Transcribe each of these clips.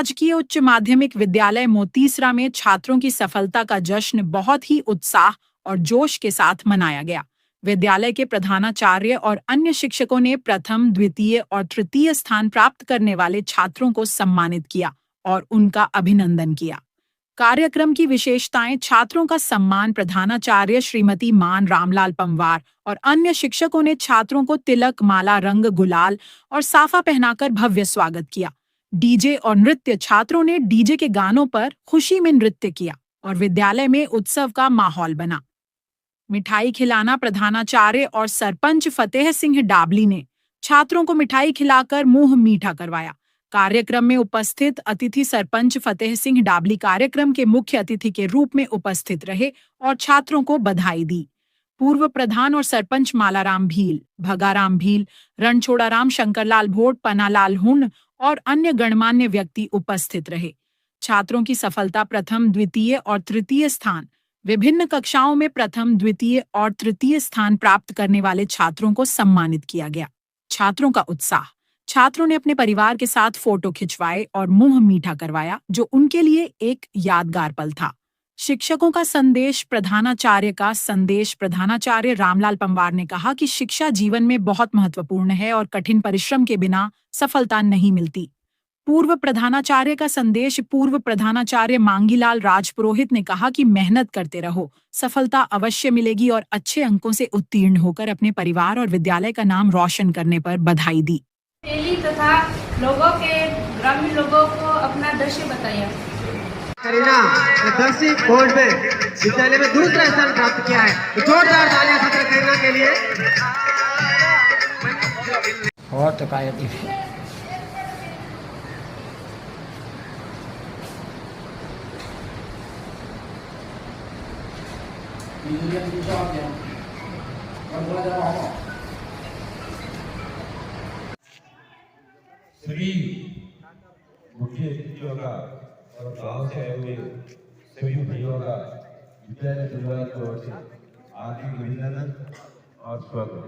राजकीय उच्च माध्यमिक विद्यालय मोतीसरा में छात्रों की सफलता का जश्न बहुत ही उत्साह और जोश के साथ मनाया गया। विद्यालय के प्रधानाचार्य और अन्य शिक्षकों ने प्रथम, द्वितीय और तृतीय स्थान प्राप्त करने वाले छात्रों को सम्मानित किया और उनका अभिनंदन किया। कार्यक्रम की विशेषताएं: छात्रों का सम्मान। प्रधानाचार्य श्रीमती मान रामलाल पंवार और अन्य शिक्षकों ने छात्रों को तिलक, माला, रंग, गुलाल और साफा पहनाकर भव्य स्वागत किया। डीजे और नृत्य: छात्रों ने डीजे के गानों पर खुशी में नृत्य किया और विद्यालय में उत्सव का माहौल बना। मिठाई खिलाना: प्रधानाचार्य और सरपंच फतेह सिंह डाबली ने छात्रों को मिठाई खिलाकर मुंह मीठा करवाया। कार्यक्रम में उपस्थित अतिथि सरपंच फतेह सिंह डाबली कार्यक्रम के मुख्य अतिथि के रूप में उपस्थित रहे और छात्रों को बधाई दी। पूर्व प्रधान और सरपंच मालाराम भील, भगाराम भील, रणछोड़ाराम, शंकरलाल भोट, पन्नालाल हुंड और अन्य गणमान्य व्यक्ति उपस्थित रहे। छात्रों की सफलता: प्रथम, द्वितीय और तृतीय स्थान। विभिन्न कक्षाओं में प्रथम, द्वितीय और तृतीय स्थान प्राप्त करने वाले छात्रों को सम्मानित किया गया। छात्रों का उत्साह: छात्रों ने अपने परिवार के साथ फोटो खिंचवाए और मुंह मीठा करवाया, जो उनके लिए एक यादगार पल था। शिक्षकों का संदेश। प्रधानाचार्य का संदेश: प्रधानाचार्य रामलाल पंवार ने कहा कि शिक्षा जीवन में बहुत महत्वपूर्ण है और कठिन परिश्रम के बिना सफलता नहीं मिलती। पूर्व प्रधानाचार्य का संदेश: पूर्व प्रधानाचार्य मांगीलाल राजपुरोहित ने कहा कि मेहनत करते रहो, सफलता अवश्य मिलेगी और अच्छे अंकों से उत्तीर्ण होकर अपने परिवार और विद्यालय का नाम रोशन करने पर बधाई दी। तथा लोगों के ग्रामीण लोगों को अपना दृश्य बताया। करीना ने 10वीं बोर्ड में विद्यालय में दूसरा स्थान प्राप्त किया है। तो जोरदार तालियां छात्र करीना के लिए। और तो काय सभी मुख्य अतिथियों का और गांव से आए हुए सभी भाइयों का विद्यालय परिवार की ओर से हार्दिक अभिनंदन और स्वागत।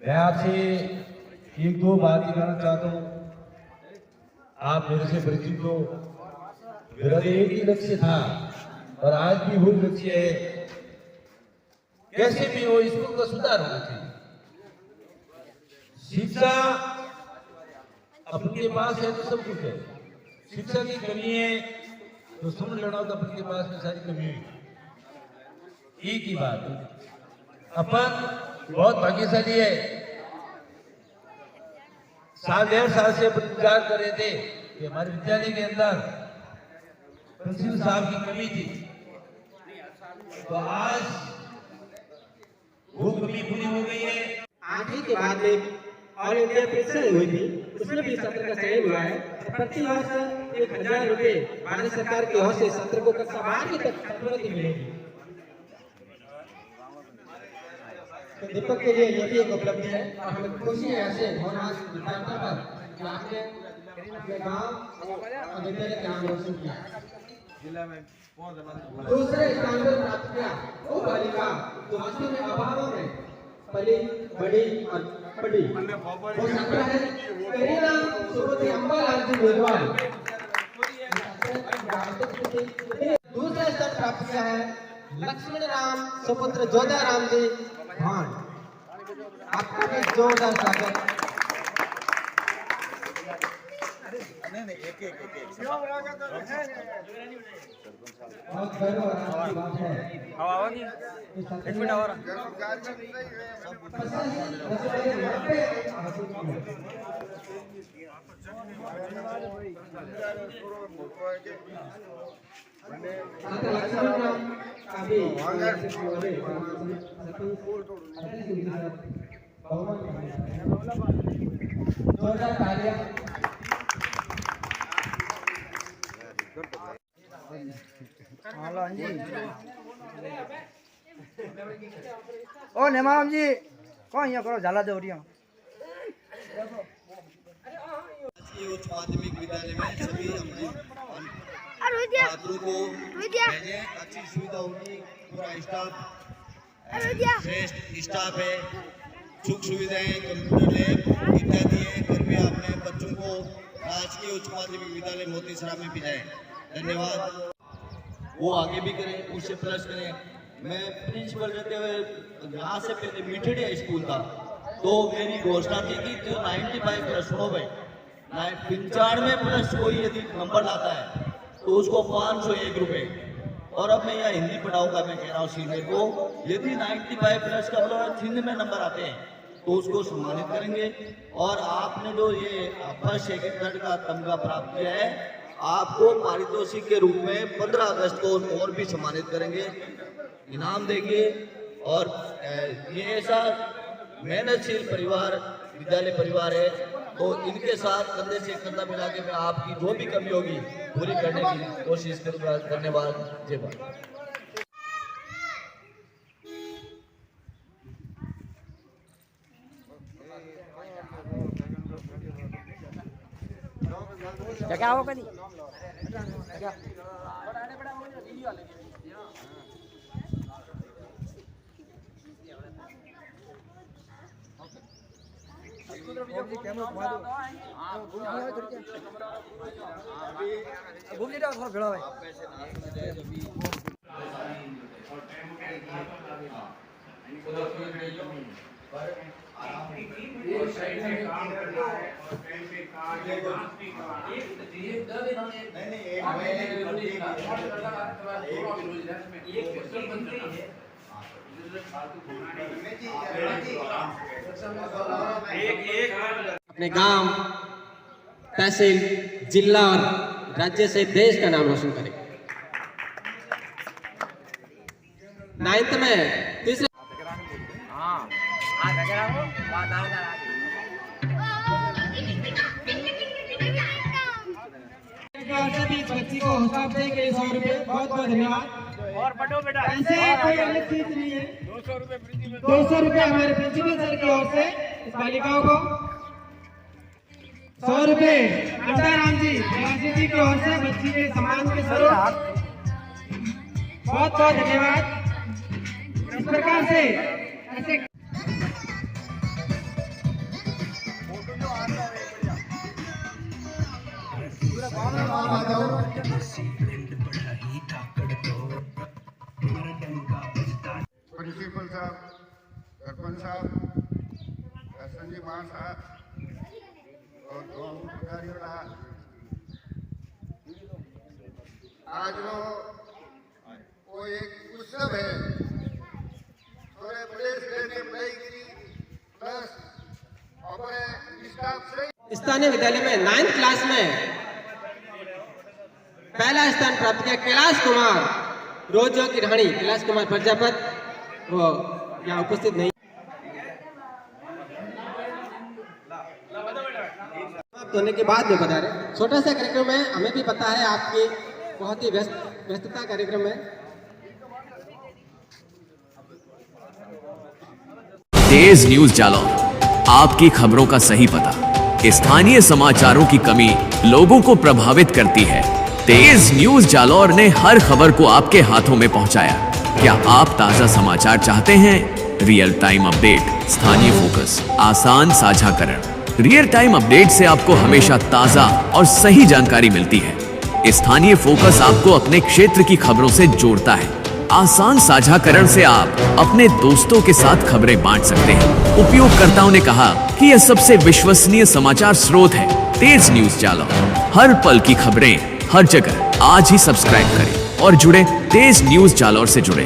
मैं आपसे एक दो बातें करना चाहता हूँ। आप मेरे से परिचित हो। मेरा एक ही लक्ष्य था और आज भी वो लक्ष्य है, कैसे भी हो स्कूल का सुधार होना चाहिए। शिक्षा अपने पास है तो सब कुछ है। शिक्षा की कमी है तो समझ लेना होगा अपने पास में सारी कमी हुई। एक ही बात, अपन बहुत भाग्यशाली है। 1.5 साल से अपन इंतजार कर रहे थे कि हमारे विद्यालय के अंदर प्रिंसिपल साहब की कमी थी, तो आज वो कमी पूरी हो गई है। 8वीं के बाद में ऑल इंडिया परीक्षा हुई थी, उसमें भी सत्र का चयन हुआ है। प्रति वर्ष 1000 रुपए भारत सरकार की ओर से सत्र को कक्षा 12 तक छात्रवृत्ति मिलेगी। तो दीपक के लिए ये भी एक उपलब्धि है और हमें खुशी है ऐसे होनहार विद्यार्थियों पर कि आपने अपने गांव और विद्यालय का नाम रोशन किया। दूसरे स्थान पर प्राप्त किया वो बालिका जो वास्तव में अभावों में पली बड़ी और पड़ी, वो छात्रा है करीना सुपुत्री अंबालाल जी गोलवाल। दूसरा स्थान प्राप्त किया है लक्ष्मण राम सुपुत्र जोधा राम जी भान। आपका भी जोरदार स्वागत। बहुत गर्व की बात है। जोरदार तालियां। ओ नेमाम जी कौन यहाँ करो झाला दे रही उच्च माध्यमिक विद्यालय में सभी छात्रों को अच्छी सुविधा होगी। पूरा स्टाफ श्रेष्ठ स्टाफ है, सुख सुविधाएं, कंप्यूटर लैब इत्यादि है। फिर भी आपने बच्चों को राजकीय उच्च माध्यमिक विद्यालय मोतीसरा में भी जाए। धन्यवाद। वो आगे भी करें, उससे प्लस करें। मैं प्रिंसिपल रहते हुए यहाँ से पहले मीठड़ी स्कूल था, तो मेरी घोषणा थी कि जो 95 प्लस हो भाई 95 प्लस कोई यदि नंबर लाता है तो उसको 501 रुपये। और अब मैं यहाँ हिंदी पढ़ाऊंगा, मैं कह रहा हूँ सीनियर को, यदि 95 प्लस का मतलब हिंदी में नंबर आते हैं तो उसको सम्मानित करेंगे। और आपने जो ये फर्स्ट सेकंड थर्ड का तमगा प्राप्त किया है, आपको पारितोषिक के रूप में 15 अगस्त को और भी सम्मानित करेंगे, इनाम देंगे। और ये ऐसा मेहनतशील परिवार विद्यालय परिवार है, तो इनके साथ कंधे से कंधा मिला के मैं आपकी जो भी कमी होगी पूरी करने की कोशिश करूंगा। धन्यवाद। जय भारत। क्या हो कभी घूम लीजिए थोड़ा भेड़ा भाई। अपने गांव, तहसील, जिला और राज्य से देश का नाम रोशन करें। 9th में तीसरे बच्ची को हौसला अफजाई के 100 रुपए। बहुत बहुत धन्यवाद। और पढ़ो बेटा। ऐसे कोई अलग चीज नहीं है। 200 रुपए हमारे प्रिंसिपल सर की ओर से इस बालिकाओं को 100 रुपए अंताराम जी जी की ओर से बच्ची के सम्मान के स्वरूप बहुत बहुत धन्यवाद। इस प्रकार से ऐसे प्रिंसिपल साहब, सरपंच साहब, संजीव मान साहब और आज वो एक उत्सव है। पूरे प्रदेश में पढ़ाई की प्लस अपने स्टाफ से स्थानीय विद्यालय में 9th क्लास में पहला स्थान प्राप्त किया कैलाश कुमार, रोजो की रानी कैलाश कुमार प्रजापत, वो यहाँ उपस्थित नहीं। समाप्त होने के बाद में बता रहे छोटा सा कार्यक्रम है, हमें भी पता है आपकी बहुत ही व्यस्तता कार्यक्रम है। तेज न्यूज जालौर, आपकी खबरों का सही पता। स्थानीय समाचारों की कमी लोगों को प्रभावित करती है। तेज न्यूज जालौर ने हर खबर को आपके हाथों में पहुंचाया। क्या आप ताजा समाचार चाहते हैं? रियल टाइम अपडेट, स्थानीय फोकस, आसान साझाकरण। रियल टाइम अपडेट से आपको हमेशा ताजा और सही जानकारी मिलती है। स्थानीय फोकस आपको अपने क्षेत्र की खबरों से जोड़ता है। आसान साझाकरण से आप अपने दोस्तों के साथ खबरें बांट सकते हैं। उपयोगकर्ताओं ने कहा कि यह सबसे विश्वसनीय समाचार स्रोत है। तेज न्यूज जालौर, हर पल की खबरें हर जगह। आज ही सब्सक्राइब करें और जुड़े तेज न्यूज जालौर से जुड़े।